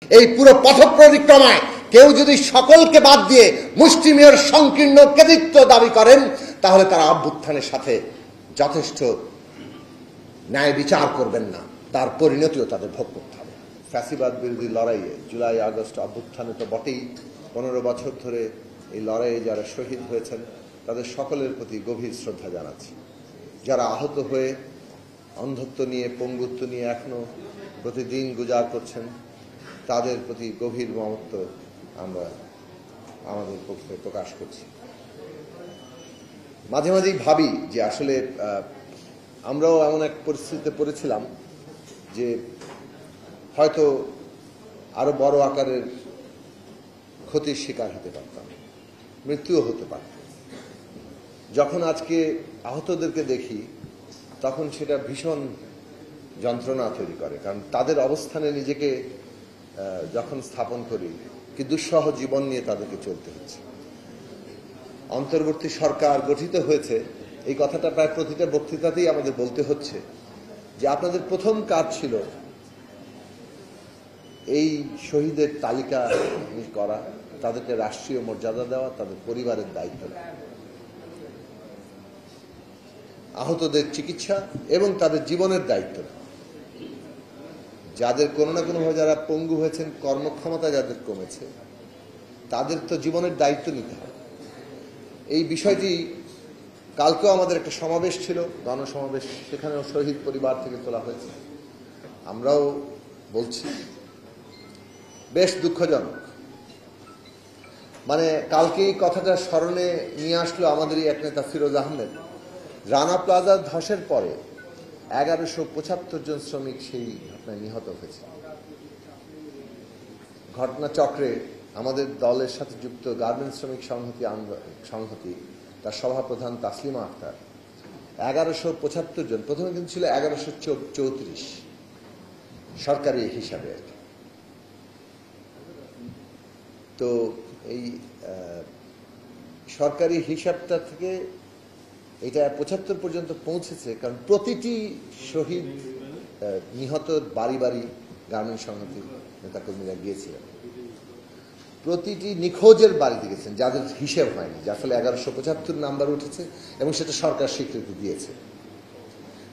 এই পুরো পথ পরিক্রমায় কেউ যদি সকলকে বাদ দিয়ে মুষ্টিমেয় সংকীর্ণ কৃতিত্ব দাবি করেন তাহলে তারা অভ্যুত্থানের সাথে যথেষ্ট ন্যায় বিচার করবেন না, তার পরিণতিও তাদের ভোগ করতে হবে। ফ্যাসিবাদ বিরোধী লড়াইয়ে জুলাই আগস্ট অভ্যুত্থানে তো বটেই, 15 বছর ধরে এই লড়াইয়ে যারা শহীদ হয়েছেন তাদের সকলের প্রতি গভীর শ্রদ্ধা জানাচ্ছি। যারা আহত হয়ে অন্ধত্ব নিয়ে, পঙ্গুত্ব নিয়ে এখনো প্রতিদিন গুজার করছেন তাদের প্রতি গভীর মমত্ব আমরা আমাদের পক্ষে প্রকাশ করছি। মাঝে মাঝেই ভাবি যে আসলে আমরাও এমন এক পরিস্থিতিতে পড়েছিলাম যে হয়তো আরো বড় আকারের ক্ষতির শিকার হতে পারতাম, মৃত্যুও হতে পারত। যখন আজকে আহতদেরকে দেখি তখন সেটা ভীষণ যন্ত্রণা তৈরি করে, কারণ তাদের অবস্থানে নিজেকে যখন স্থাপন করি কি দুঃসহ জীবন নিয়ে তাদেরকে চলতে হচ্ছে। অন্তর্বর্তী সরকার গঠিত হয়েছে এই কথাটা প্রায় প্রতিটা বক্তৃতাতেই আমাদের বলতে হচ্ছে যে আপনাদের প্রথম কাজ ছিল এই শহীদের তালিকা করা, তাদেরকে রাষ্ট্রীয় মর্যাদা দেওয়া, তাদের পরিবারের দায়িত্ব নেওয়া, আহতদের চিকিৎসা এবং তাদের জীবনের দায়িত্ব নেওয়া। যাদের কোনো না কোনোভাবে যারা পঙ্গু হয়েছেন, কর্মক্ষমতা যাদের কমেছে, তাদের তো জীবনের দায়িত্ব নিতে হবে। এই বিষয়টি কালকেও আমাদের একটা সমাবেশ ছিল, গণসমাবেশ, সেখানেও শহীদ পরিবার থেকে তোলা হয়েছে। আমরাও বলছি বেশ দুঃখজনক, মানে কালকেই কথাটা স্মরণে নিয়ে আসলো আমাদেরই এক নেতা ফিরোজ আহমেদ। রানা প্লাজা ধসের পরে 1175 জন শ্রমিক সেই ঘটনায় নিহত হয়েছে। ঘটনাচক্রে আমাদের দলের সাথে যুক্ত গার্মেন্টস শ্রমিক সংহতি তার সভাপ্রধান তাসলিমা আক্তার 1175 জন, প্রথমে কিন্তু ছিল 1134 সরকারি হিসাবে। তো এই সরকারি হিসাবটা থেকে এটা 75 পর্যন্ত পৌঁছেছে, কারণ প্রতিটি শহীদ নিহত বাড়ি বাড়ি গার্মেন্টস সংহতির নেতাকর্মীরা গিয়েছিলেন, প্রতিটি নিখোঁজের বাড়িতে গেছেন যাদের হিসেব হয়নি, যার ফলে 1175 নাম্বার উঠেছে এবং সেটা সরকার স্বীকৃতি দিয়েছে।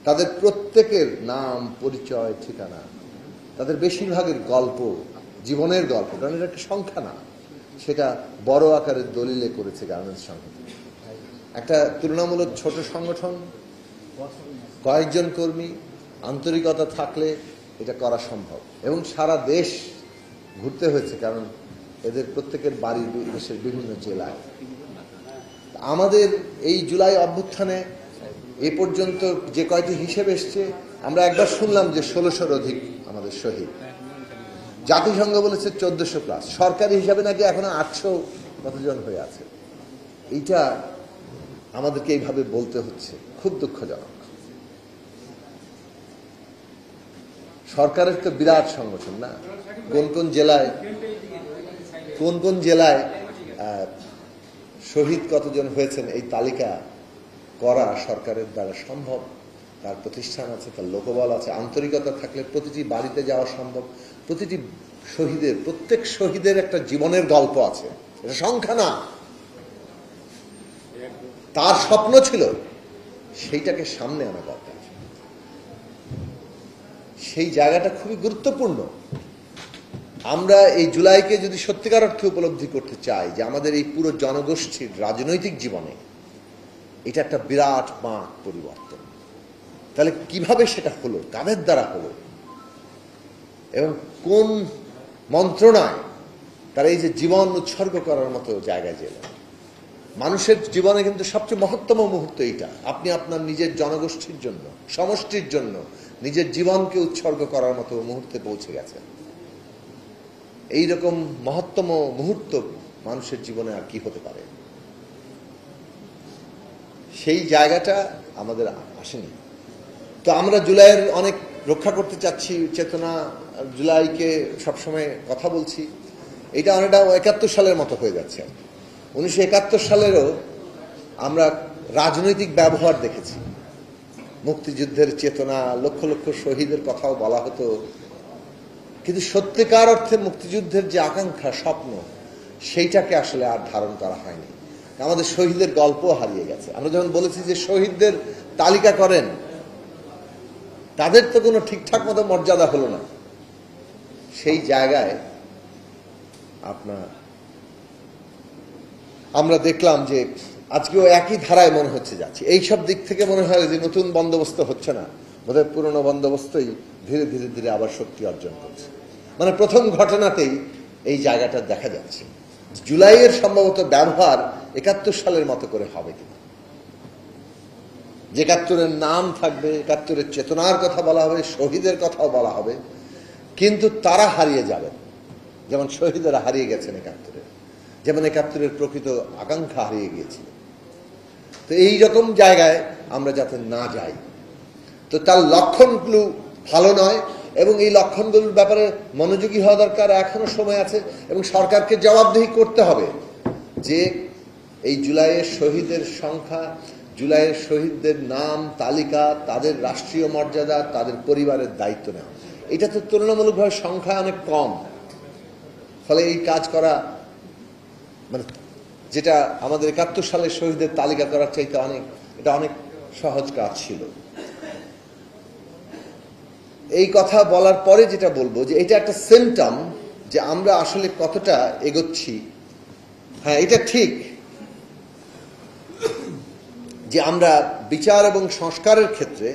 তাদের প্রত্যেকের নাম, পরিচয়, ঠিকানা, তাদের বেশিরভাগের গল্প, জীবনের গল্প, কারণ এটা একটা সংখ্যা না, সেটা বড় আকারের দলিলে করেছে গার্মেন্টস সংহতি। একটা তুলনামূলক ছোট সংগঠন, কয়েকজন কর্মী, আন্তরিকতা থাকলে এটা করা সম্ভব। এবং সারা দেশ ঘুরতে হয়েছে, কারণ এদের প্রত্যেকের বাড়ি দেশের বিভিন্ন জেলায়। আমাদের এই জুলাই অভ্যুত্থানে এ পর্যন্ত যে কয়টি হিসেব এসছে, আমরা একবার শুনলাম যে 1600-র অধিক আমাদের শহীদ। জাতিসংঘ বলেছে 1400+, সরকারি হিসাবে নাকি এখনো 800 কতজন হয়ে আছে। এইটা আমাদেরকে এইভাবে বলতে হচ্ছে, খুব দুঃখজনক। সরকারের তো বিরাট সংগঠন না, কোন কোন জেলায় শহীদ কতজন হয়েছেন এই তালিকা করা সরকারের দ্বারা সম্ভব। তার প্রতিষ্ঠান আছে, তার লোকবল আছে, আন্তরিকতা থাকলে প্রতিটি বাড়িতে যাওয়া সম্ভব। প্রতিটি শহীদের, প্রত্যেক শহীদের একটা জীবনের গল্প আছে, এটা সংখ্যা না। তার স্বপ্ন ছিল সেইটাকে সামনে আনা দরকার। সেই জায়গাটা খুবই গুরুত্বপূর্ণ। আমরা এই জুলাইকে যদি সত্যিকার অর্থে উপলব্ধি করতে চাই যে আমাদের এই পুরো জনগোষ্ঠীর রাজনৈতিক জীবনে এটা একটা বিরাট বাঁক পরিবর্তন, তাহলে কিভাবে সেটা হলো, কাদের দ্বারা হলো এবং কোন মন্ত্রণায় তারা এই যে জীবন উৎসর্গ করার মতো জায়গায় গেলেন। মানুষের জীবনে কিন্তু সবচেয়ে মহত্তম মুহূর্ত এইটা, আপনি আপনার নিজের জনগোষ্ঠীর জন্য, সমষ্টির জন্য নিজের জীবনকে উৎসর্গ করার মতো মুহূর্তে পৌঁছে গেছেন। এইরকম মহত্তম মুহূর্ত মানুষের জীবনে আর কি হতে পারে? সেই জায়গাটা আমাদের আসেনি। তো আমরা জুলাইয়ের অনেক রক্ষা করতে চাচ্ছি, চেতনা, জুলাইকে সবসময় কথা বলছি। এটা অনেকটা 71 সালের মতো হয়ে যাচ্ছে। 1971 সালেরও আমরা রাজনৈতিক ব্যবহার দেখেছি, মুক্তিযুদ্ধের চেতনা, লক্ষ লক্ষ শহীদের কথাও বলা হতো, কিন্তু সত্যিকার অর্থে মুক্তিযুদ্ধের যে আকাঙ্ক্ষা, স্বপ্ন, সেইটাকে আসলে আর ধারণ করা হয়নি। আমাদের শহীদের গল্প হারিয়ে গেছে। আমরা যখন বলেছি যে শহীদদের তালিকা করেন, তাদের তো কোনো ঠিকঠাক মতো মর্যাদা হলো না। সেই জায়গায় আমরা দেখলাম যে আজকেও একই ধারায় মনে হচ্ছে যাচ্ছে। এইসব দিক থেকে মনে হয় যে নতুন বন্দোবস্ত হচ্ছে না, বোধহয় পুরনো বন্দোবস্তই ধীরে ধীরে ধীরে আবার শক্তি অর্জন করছে। মানে প্রথম ঘটনাতেই এই জায়গাটা দেখা যাচ্ছে। জুলাইয়ের সম্ভবত ব্যবহার ৭১ সালের মতো করে হবে কিনা, যে ৭১-এর নাম থাকবে, ৭১-এর চেতনার কথা বলা হবে, শহীদের কথাও বলা হবে, কিন্তু তারা হারিয়ে যাবেন যেমন শহীদেরা হারিয়ে গেছেন ৭১-এ, যেমন ৭১-এর প্রকৃত আকাঙ্ক্ষা হারিয়ে গিয়েছিল। তো এই রকম জায়গায় আমরা যাতে না যাই, তো তার লক্ষণগুলো ভালো নয়, এবং এই লক্ষণগুলোর ব্যাপারে মনোযোগী হওয়া দরকার। এখনো সময় আছে এবং সরকারকে জবাবদিহি করতে হবে যে এই জুলাইয়ের শহীদের সংখ্যা, জুলাইয়ের শহীদদের নাম তালিকা, তাদের রাষ্ট্রীয় মর্যাদা, তাদের পরিবারের দায়িত্ব নেওয়া। এটা তো তুলনামূলকভাবে সংখ্যা অনেক কম, ফলে এই কাজ করা মানে যেটা আমাদের ৭১ সালের শহীদের তালিকা করার চাইতে এটা অনেক সহজ কাজ ছিল। এই কথা বলার পরে যেটা বলবো যে এটা একটা সিম্পটম যে আমরা আসলে কতটা এগোচ্ছি। হ্যাঁ, এটা ঠিক যে আমরা বিচার এবং সংস্কারের ক্ষেত্রে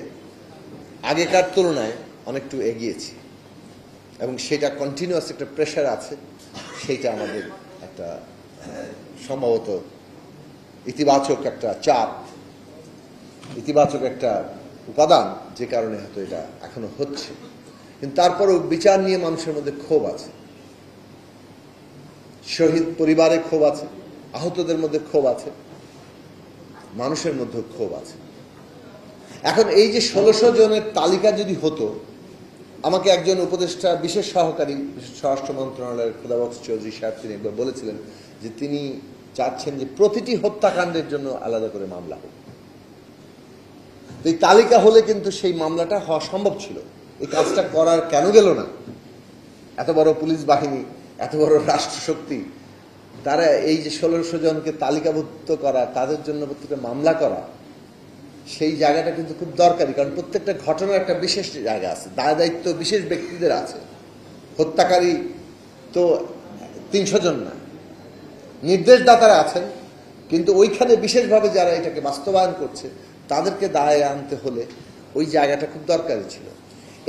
আগেকার তুলনায় অনেকটু এগিয়েছি, এবং সেটা কন্টিনিউয়াস একটা প্রেশার আছে। সেইটা আমাদের একটা সম্ভবত ইতিবাচক একটা চাপ, ইতিবাচক একটা উপাদান, যে কারণে হয়তো এটা এখনো হচ্ছে। কিন্তু তারপরেও বিচার নিয়ে মানুষের মধ্যে ক্ষোভ আছে, শহীদ পরিবারে ক্ষোভ আছে, আহতদের মধ্যে ক্ষোভ আছে, মানুষের মধ্যে ক্ষোভ আছে। এখন এই যে ১৬০০ জনের তালিকা যদি হতো, আমাকে একজন উপদেষ্টা, বিশেষ সহকারী স্বরাষ্ট্র মন্ত্রণালয়ের খোদাবক্স চৌধুরী সাহেব, তিনি একবার বলেছিলেন যে তিনি চাচ্ছেন যে প্রতিটি হত্যাকাণ্ডের জন্য আলাদা করে মামলা হোক। এই তালিকা হলে কিন্তু সেই মামলাটা হওয়া সম্ভব ছিল। এই কাজটা করার কেন গেল না? এত বড় পুলিশ বাহিনী, এত বড় রাষ্ট্রশক্তি, তারা এই যে ১৬০০ জনকে তালিকাভুক্ত করা, তাদের জন্য প্রত্যেকটা মামলা করা, সেই জায়গাটা কিন্তু খুব দরকারি। কারণ প্রত্যেকটা ঘটনার একটা বিশেষ জায়গা আছে, দায় দায়িত্ব বিশেষ ব্যক্তিদের আছে। হত্যাকারী তো ৩০০ জন না, নির্দেশদাতারা আছেন, কিন্তু ওইখানে বিশেষভাবে যারা এটাকে বাস্তবায়ন করছে তাদেরকে দায়ে আনতে হলে ওই জায়গাটা খুব দরকারি ছিল।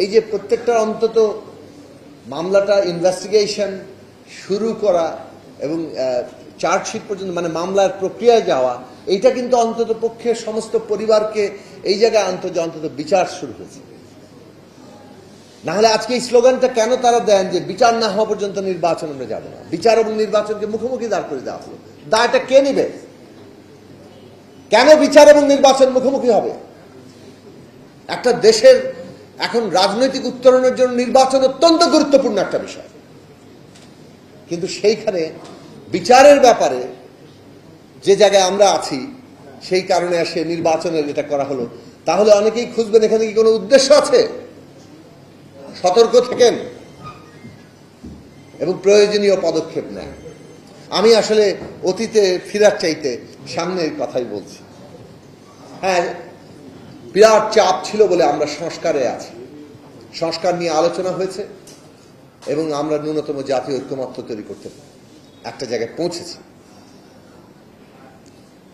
এই যে প্রত্যেকটা অন্তত মামলাটা ইনভেস্টিগেশন শুরু করা এবং চার্জশিট পর্যন্ত, মানে মামলার প্রক্রিয়ায় যাওয়া, এইটা কিন্তু অন্তত পক্ষে সমস্ত পরিবারকে এই জায়গায় আনতো যে অন্তত বিচার শুরু হয়েছে। না হলে আজকে এই স্লোগানটা কেন তারা দেন যে বিচার না হওয়া পর্যন্ত নির্বাচন আমরা যাব না? বিচার এবং নির্বাচনকে মুখোমুখি দাঁড় করে দেওয়া হলো, দায়টা কে নিবে? কেন বিচার এবং নির্বাচন মুখোমুখি হবে? একটা দেশের এখন রাজনৈতিক উত্তরণের জন্য নির্বাচন অত্যন্ত গুরুত্বপূর্ণ একটা বিষয়, কিন্তু সেইখানে বিচারের ব্যাপারে যে জায়গায় আমরা আছি, সেই কারণে আসে নির্বাচনের এটা করা হলো। তাহলে অনেকেই খুঁজবেন এখানে কি কোনো উদ্দেশ্য আছে? সতর্ক থাকেন এবং প্রয়োজনীয় পদক্ষেপ নেন। আমি আসলে অতীতে ফিরার চাইতে সামনের কথাই বলছি। হ্যাঁ, বিরাট চাপ ছিল বলে আমরা সংস্কারে আছি, সংস্কার নিয়ে আলোচনা হয়েছে এবং আমরা ন্যূনতম জাতীয় ঐক্যমত্য তৈরি করতে একটা জায়গায় পৌঁছেছি।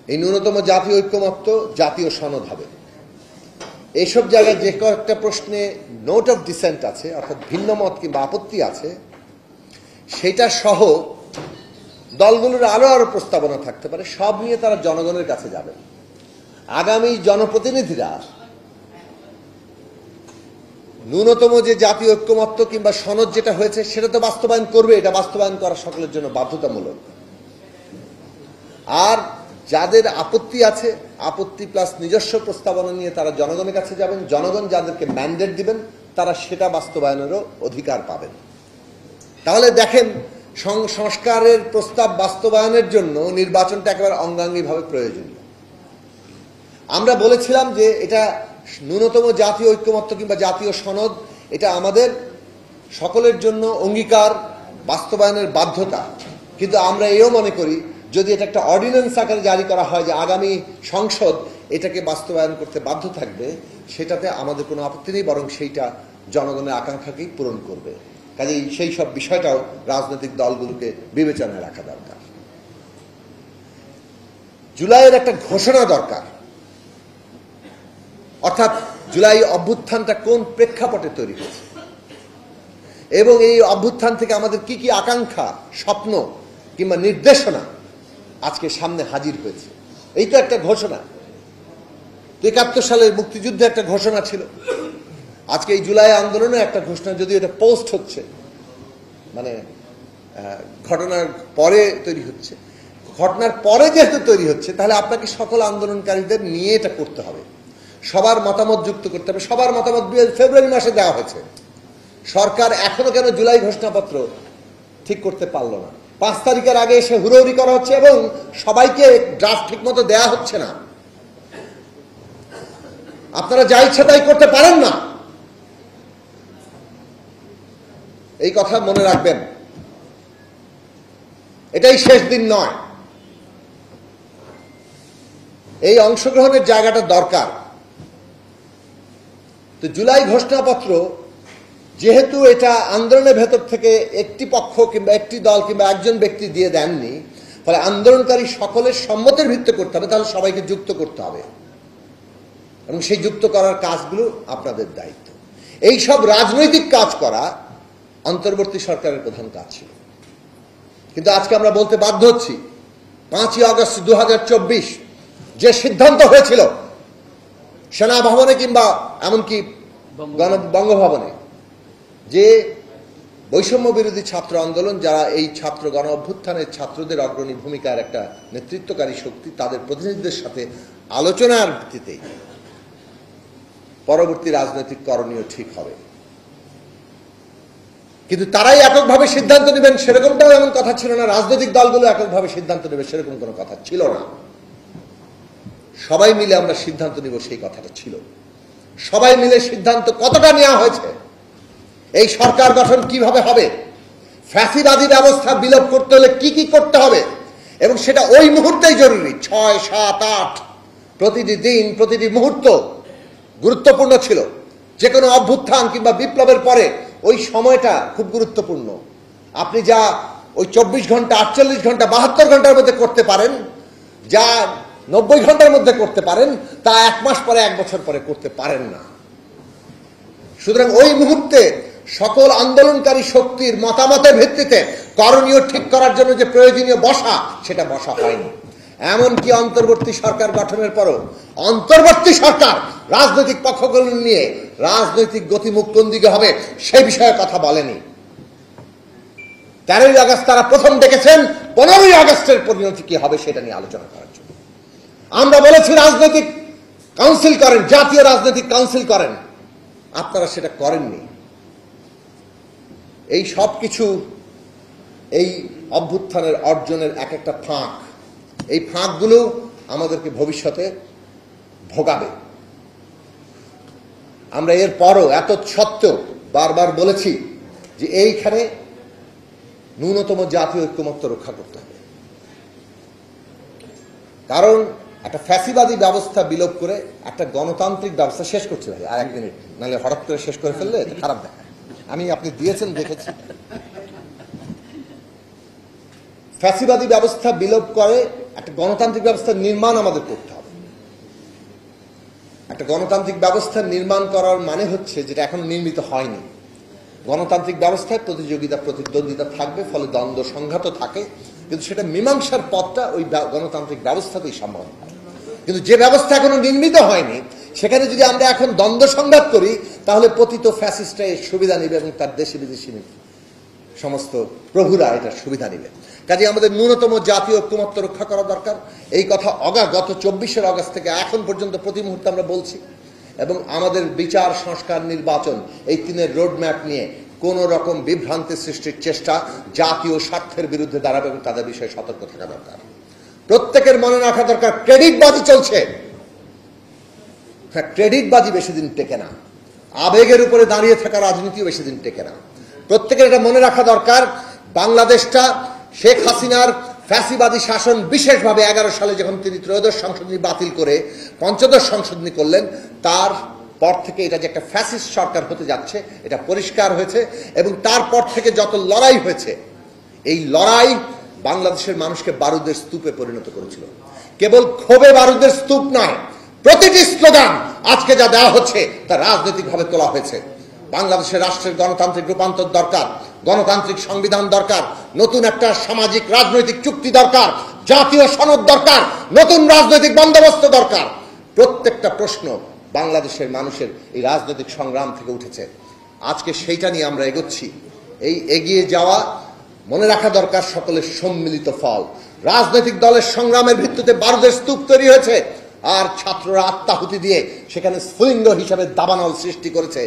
এই ন্যূনতম জাতীয় ঐক্যমত্য জাতীয় সনদ হবে। এইসব জায়গায় যে কয়েকটা প্রশ্নে নোট অফ ডিসেন্ট আছে, অর্থাৎ ভিন্ন মত কিংবা আপত্তি আছে, সেটা সহ দলগুলোর আরো প্রস্তাবনা থাকতে পারে। সব নিয়ে তারা জনগণের কাছে যাবে। আগামী জনপ্রতিনিধিরা ন্যূনতম যে জাতীয় ঐক্যমত্য কিংবা সনদ যেটা হয়েছে সেটা তো বাস্তবায়ন করবে। এটা বাস্তবায়ন করা সকলের জন্য বাধ্যতামূলক। আর যাদের আপত্তি আছে, আপত্তি প্লাস নিজস্ব প্রস্তাবনা নিয়ে তারা জনগণের কাছে যাবেন। জনগণ যাদেরকে ম্যান্ডেট দিবেন তারা সেটা বাস্তবায়নেরও অধিকার পাবেন। তাহলে দেখেন, সংস্কারের প্রস্তাব বাস্তবায়নের জন্য নির্বাচনটা একেবারে অঙ্গাঙ্গিভাবে প্রয়োজনীয়। আমরা বলেছিলাম যে এটা ন্যূনতম জাতীয় ঐক্যমত্য কিংবা জাতীয় সনদ, এটা আমাদের সকলের জন্য অঙ্গীকার, বাস্তবায়নের বাধ্যতা। কিন্তু আমরা এও মনে করি যদি এটা একটা অর্ডিন্যান্স আকারে জারি করা হয় যে আগামী সংসদ এটাকে বাস্তবায়ন করতে বাধ্য থাকবে, সেটাতে আমাদের কোনো আপত্তি নেই, বরং সেইটা জনগণের আকাঙ্ক্ষাকেই পূরণ করবে। কাজেই সেই সব বিষয়টাও রাজনৈতিক দলগুলোকে বিবেচনায় রাখা দরকার। জুলাইয়ের একটা ঘোষণা দরকার, অর্থাৎ জুলাই অভ্যুত্থানটা কোন প্রেক্ষাপটে তৈরি হয়েছে এবং এই অভ্যুত্থান থেকে আমাদের কি কি আকাঙ্ক্ষা, স্বপ্ন কিংবা নির্দেশনা আজকে সামনে হাজির হয়েছে। এই তো একটা ঘোষণা। ৭১ সালের মুক্তিযুদ্ধে একটা ঘোষণা ছিল, আজকে এই জুলাই আন্দোলনে একটা ঘোষণা, যদি এটা পোস্ট হচ্ছে, মানে ঘটনার পরে তৈরি হচ্ছে। ঘটনার পরে যেহেতু তৈরি হচ্ছে, তাহলে আপনাকে সকল আন্দোলনকারীদের নিয়ে এটা করতে হবে, সবার মতামত যুক্ত করতে হবে। সবার মতামত ফেব্রুয়ারি মাসে দেওয়া হয়েছে। সরকার এখনো কেন জুলাই ঘোষণাপত্র ঠিক করতে পারলো না? 5 তারিখের আগে এসে হুড়োহুড়ি করা হচ্ছে এবং সবাইকে ড্রাফট ঠিক মতো দেওয়া হচ্ছে না। আপনারা যা ইচ্ছা তাই করতে পারেন না, এই কথা মনে রাখবেন। এটাই শেষ দিন নয়, এই অংশগ্রহণের জায়গাটা দরকার। তো জুলাই ঘোষণাপত্র যেহেতু এটা আন্দোলনের ভেতর থেকে একটি পক্ষ কিংবা একটি দল কিংবা একজন ব্যক্তি দিয়ে দেননি, ফলে আন্দোলনকারী সকলের সম্মতের ভিত্তিতে করতে হবে, তাহলে সবাইকে যুক্ত করতে হবে এবং সেই যুক্ত করার কাজগুলো আপনাদের দায়িত্ব। এই সব রাজনৈতিক কাজ করা অন্তর্বর্তী সরকারের প্রধান কাজ ছিল। কিন্তু আজকে আমরা বলতে বাধ্য হচ্ছি, 5ই আগস্ট 2024 যে সিদ্ধান্ত হয়েছিল সেনা ভবনে কিংবা এমনকি বঙ্গভবনে, যে বৈষম্য বিরোধী ছাত্র আন্দোলন, যারা এই ছাত্র গণ অভ্যুত্থানের ছাত্রদের অগ্রণী ভূমিকার একটা নেতৃত্বকারী শক্তি, তাদের প্রতিনিধিদের সাথে আলোচনার ভিত্তিতে পরবর্তী রাজনৈতিক করণীয় ঠিক হবে। কিন্তু তারাই এককভাবে সিদ্ধান্ত নেবেন সেরকমটাও এমন কথা ছিল না। রাজনৈতিক দলগুলো এককভাবে সিদ্ধান্ত নেবে সেরকম কোনো কথা ছিল না। সবাই মিলে আমরা সিদ্ধান্ত নিব সেই কথাটা ছিল। সবাই মিলে সিদ্ধান্ত কতটা নেওয়া হয়েছে, এই সরকার গঠন কিভাবে হবে, ফ্যাসিবাদী ব্যবস্থা বিলোপ করতে হলে কি কি করতে হবে, এবং সেটা ওই মুহূর্তেই জরুরি। 6, 7, 8 প্রতিটি দিন, প্রতিটি মুহূর্ত গুরুত্বপূর্ণ ছিল। যে কোনো অভ্যুত্থান কিংবা বিপ্লবের পরে ওই সময়টা খুব গুরুত্বপূর্ণ। আপনি যা ওই 24 ঘন্টা, 48 ঘন্টা, 72 ঘন্টার মধ্যে করতে পারেন, যা 90 ঘন্টার মধ্যে করতে পারেন, তা 1 মাস পরে, 1 বছর পরে করতে পারেন না। সুতরাং ওই মুহূর্তে সকল আন্দোলনকারী শক্তির মতামতের ভিত্তিতে করণীয় ঠিক করার জন্য যে প্রয়োজনীয় বসা, সেটা বসা হয়নি। এমনকি অন্তর্বর্তী সরকার গঠনের পরও অন্তর্বর্তী সরকার রাজনৈতিক পক্ষগুলো নিয়ে রাজনৈতিক গতিমুখ কোন দিকে হবে সেই বিষয়ে কথা বলেনি। 13ই আগস্ট তারা প্রথম ডেকেছেন 15ই আগস্টের পরিণতি কি হবে সেটা নিয়ে আলোচনা করার জন্য। আমরা বলেছি রাজনৈতিক কাউন্সিল করেন, জাতীয় রাজনৈতিক কাউন্সিল করেন, আপনারা সেটা করেননি। এই সব কিছু এই অভ্যুত্থানের অর্জনের এক একটা ফাঁক। এই ফাঁকগুলো আমাদেরকে ভবিষ্যতে ভোগাবে। আমরা এর পরও এত সত্ত্বেও বারবার বলেছি যে এইখানে ন্যূনতম জাতীয় ঐক্যমত্য রক্ষা করতে হবে। কারণ একটা ফ্যাসিবাদী ব্যবস্থা বিলোপ করে একটা গণতান্ত্রিক ব্যবস্থা শেষ করছে। ভাই আর 1 মিনিট, নাহলে হঠাৎ করে শেষ করে ফেললে খারাপ দেখায়। আমি আপনি দিয়েছেন দেখেছি। ফ্যাসিবাদী ব্যবস্থা বিলোপ করে একটা গণতান্ত্রিক ব্যবস্থা নির্মাণ আমাদের করতে হবে। একটা গণতান্ত্রিক ব্যবস্থা নির্মাণ করার মানে হচ্ছে, যেটা এখন নির্মিত হয়নি, গণতান্ত্রিক ব্যবস্থায় প্রতিযোগিতা, প্রতিদ্বন্দ্বিতা থাকবে, ফলে দ্বন্দ্ব সংঘাত থাকে, কিন্তু সেটা মীমাংসার পথটা ওই গণতান্ত্রিক ব্যবস্থাতেই সম্ভব। কিন্তু যে ব্যবস্থা এখনো নির্মিত হয়নি, সেখানে যদি আমরা এখন দ্বন্দ্ব সংঘাত করি, তাহলে পতিত ফ্যাসিস্টরা এর সুবিধা নেবে এবং তার দেশি বিদেশি সমস্ত প্রভুরা এটার সুবিধা নেবে। কাজে আমাদের ন্যূনতম জাতীয় ঐক্যমত্য রক্ষা করা দরকার। এই কথা গত 24 আগস্ট থেকে এখন পর্যন্ত প্রতি মুহূর্তে আমরা বলছি, এবং আমাদের বিচার, সংস্কার, নির্বাচন, এই 3-এর রোডম্যাপ নিয়ে কোন রকম বিভ্রান্তি সৃষ্টির চেষ্টা জাতীয় স্বার্থের বিরুদ্ধে দাঁড়াবে এবং তাদের বিষয়ে সতর্ক থাকা দরকার। প্রত্যেকের মনে রাখা দরকার, ক্রেডিটবাজি চলছে। হ্যাঁ, ক্রেডিটবাজি বেশি দিন টেকে না। আবেগের উপরে দাঁড়িয়ে থাকা রাজনীতিও বেশি দিন টেকে না। প্রত্যেকের এটা মনে রাখা দরকার, বাংলাদেশটা শেখ হাসিনার ফ্যাসিবাদী শাসন বিশেষভাবে 11 সালে যখন তিনি ত্রয়োদশ সংশোধনী বাতিল করে পঞ্চদশ সংশোধনী করলেন, তার পর থেকে এটা যে একটা ফ্যাসিস্ট সরকার হতে যাচ্ছে এটা পরিষ্কার হয়েছে। এবং তারপর থেকে যত লড়াই হয়েছে, এই লড়াই বাংলাদেশের মানুষকে বারুদের স্তূপে পরিণত করেছিল। কেবল ক্ষোভে বারুদের স্তূপ নয়, প্রতিটি স্লোগান আজকে যা দেওয়া হচ্ছে তা রাজনৈতিকভাবে তোলা হয়েছে। বাংলাদেশের রাষ্ট্রের গণতান্ত্রিক রূপান্তর দরকার, গণতান্ত্রিক সংবিধান দরকার, নতুন একটা সামাজিক রাজনৈতিক চুক্তি দরকার, জাতীয় সনদ দরকার, নতুন রাজনৈতিক বন্দোবস্ত দরকার। প্রত্যেকটা প্রশ্ন বাংলাদেশের মানুষের এই রাজনৈতিক সংগ্রাম থেকে উঠেছে। আজকে সেইটা নিয়ে আমরা এগোচ্ছি। এই এগিয়ে যাওয়া মনে রাখা দরকার সকলের সম্মিলিত ফল। রাজনৈতিক দলের সংগ্রামের ভিত্তিতে বারুদের স্তূপ তৈরি হয়েছে, আর ছাত্ররা আত্মাহুতি দিয়ে সেখানে স্ফুলিঙ্গ হিসাবে দাবানল সৃষ্টি করেছে।